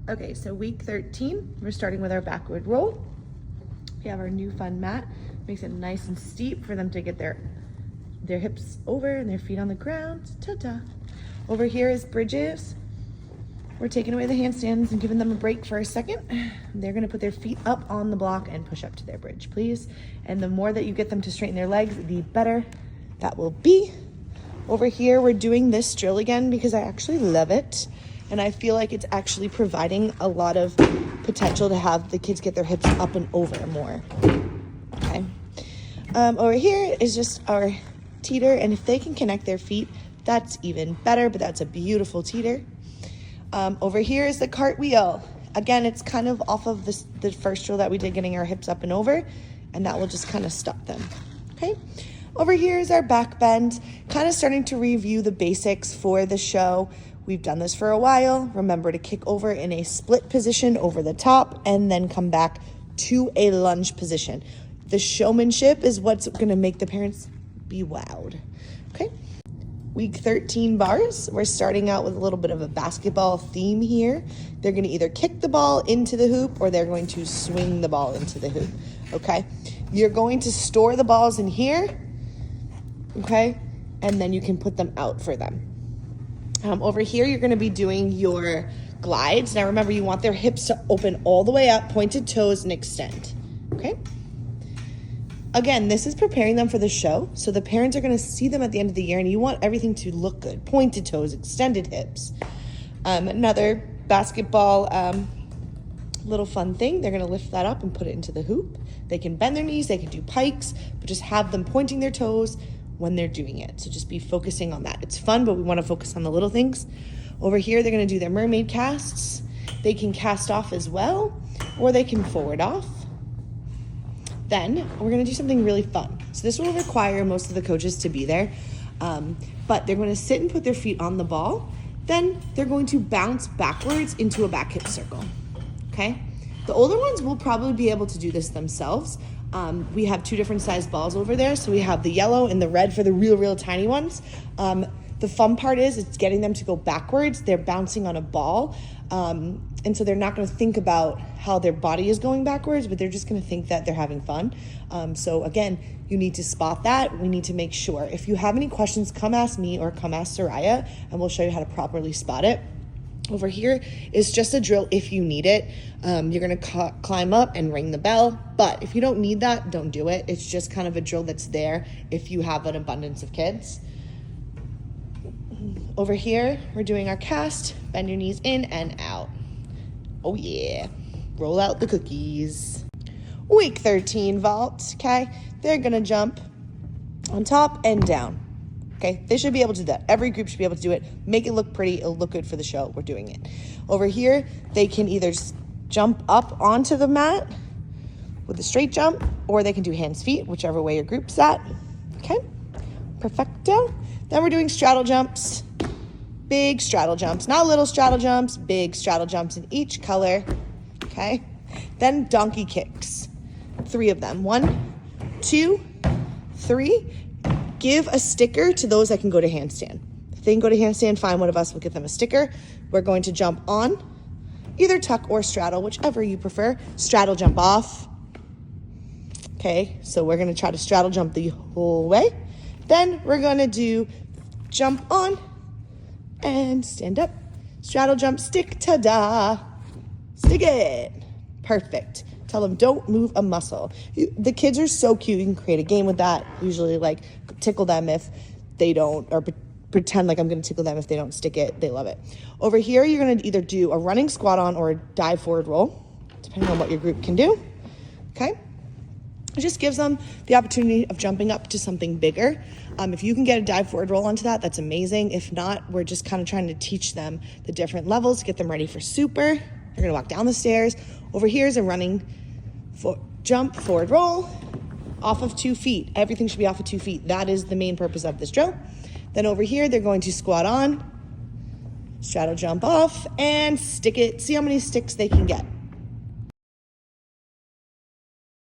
Okay, so week 13, we're starting with our backward roll. We have our new fun mat. Makes it nice and steep for them to get their hips over and their feet on the ground. Ta-da. Over here is bridges. We're taking away the handstands and giving them a break for a second. They're gonna put their feet up on the block and push up to their bridge, please. And the more that you get them to straighten their legs, the better that will be. Over here, we're doing this drill again because I actually love it. And I feel like it's actually providing a lot of potential to have the kids get their hips up and over more. Okay. Over here is just our teeter. And if they can connect their feet, that's even better, but that's a beautiful teeter. Over here is the cartwheel. Again, it's kind of off of the first drill that we did, getting our hips up and over, and that will just kind of stop them. Okay. Over here is our back bend, kind of starting to review the basics for the show. We've done this for a while. Remember to kick over in a split position over the top and then come back to a lunge position. The showmanship is what's going to make the parents be wowed. Okay. Week 13 bars. We're starting out with a little bit of a basketball theme here. They're going to either kick the ball into the hoop or they're going to swing the ball into the hoop. Okay. You're going to store the balls in here. Okay. And then you can put them out for them. Over here, you're going to be doing your glides. Now remember, you want their hips to open all the way up, pointed toes, and extend. Okay. Again, this is preparing them for the show. So the parents are going to see them at the end of the year, and you want everything to look good. Pointed toes, extended hips. Another basketball little fun thing. They're going to lift that up and put it into the hoop. They can bend their knees. They can do pikes, but just have them pointing their toes when they're doing it. So just be focusing on that. It's fun, but we want to focus on the little things. Over here, they're going to do their mermaid casts. They can cast off as well, or they can forward off. Then we're going to do something really fun. So this will require most of the coaches to be there, but they're going to sit and put their feet on the ball. Then they're going to bounce backwards into a back hip circle. Okay. The older ones will probably be able to do this themselves. We have two different sized balls over there. So we have the yellow and the red for the real tiny ones. The fun part is it's getting them to go backwards. They're bouncing on a ball. And so they're not going to think about how their body is going backwards, but they're just going to think that they're having fun. So again, you need to spot that. We need to make sure. If you have any questions, come ask me or come ask Soraya, and we'll show you how to properly spot it. Over here is just a drill if you need it. You're going to climb up and ring the bell. But if you don't need that, don't do it. It's just kind of a drill that's there if you have an abundance of kids. Over here, we're doing our cast. Bend your knees in and out. Oh yeah. Roll out the cookies. Week 13 vault, okay? They're going to jump on top and down. Okay, they should be able to do that. Every group should be able to do it. Make it look pretty. It'll look good for the show. We're doing it. Over here, they can either jump up onto the mat with a straight jump, or they can do hands, feet, whichever way your group's at. Okay, perfecto. Then we're doing straddle jumps. Big straddle jumps, not little straddle jumps, big straddle jumps in each color. Okay, then donkey kicks. 3 of them. 1, 2, 3. Give a sticker to those that can go to handstand. If they can go to handstand, fine, one of us will give them a sticker. We're going to jump on, either tuck or straddle, whichever you prefer. Straddle jump off. Okay, so we're going to try to straddle jump the whole way. Then we're going to do jump on and stand up. Straddle jump, stick, ta-da. Stick it. Perfect. Tell them don't move a muscle. The kids are so cute. You can create a game with that. Usually like tickle them if they don't, or pretend like I'm going to tickle them if they don't stick it. They love it. Over here, you're going to either do a running squat on or a dive forward roll, depending on what your group can do. Okay. It just gives them the opportunity of jumping up to something bigger. If you can get a dive forward roll onto that, that's amazing. If not, we're just kind of trying to teach them the different levels, get them ready for super. They're going to walk down the stairs. Over here is a running jump, forward roll, off of 2 feet. Everything should be off of 2 feet. That is the main purpose of this drill. Then over here, they're going to squat on, straddle jump off, and stick it. See how many sticks they can get.